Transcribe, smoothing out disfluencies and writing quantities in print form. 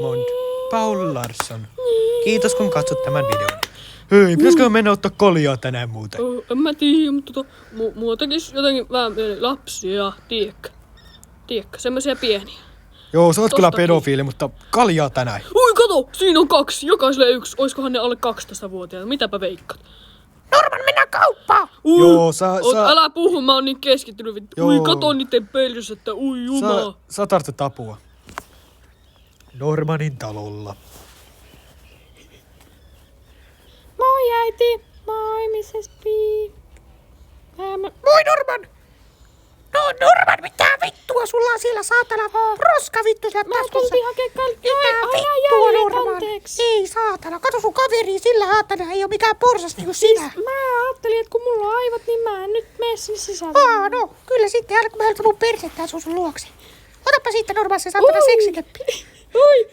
Mond. Paul Larsson. Kiitos kun katsot tämän videon. Hei, pitäisikö mennä ottaa kaljaa tänään muuten? En mä tiedä, mutta mua tekis jotenkin vähän mieli lapsia, tiedätkö, semmosia pieniä. Joo, sä oot kyllä Tostakin. pedofiili, mutta kaljaa tänään. Ui, kato, siinä on 2, jokaiselle 1. Oiskohan ne alle 12-vuotiaita, mitäpä veikkaat? Norman, mennään kauppaan! Joo, Älä puhu, mä oon niin keskittynyt. Joo. Ui, kato niitten pelissä, että ui jumala. Sä tarvitset apua. Normanin talolla. Moi äiti, moi Mrs. B. Moi Norman! No Norman, mitä vittua sulla on siellä saatana roska vittu siellä taskussa? Mä tultiin hakee Mitä vittua Norman? Ei saatana, kato sun kaveri, sillä saatana ei oo mikään porsas niinku sinä. Mä ajattelin, että kun mulla on aivot, niin mä en nyt mene sinne sisälle. No, kyllä sitten, aina kun mä heiltä mun persettä sun luokse. Otapa siitä Norman se saatana seksikeppi. Ui,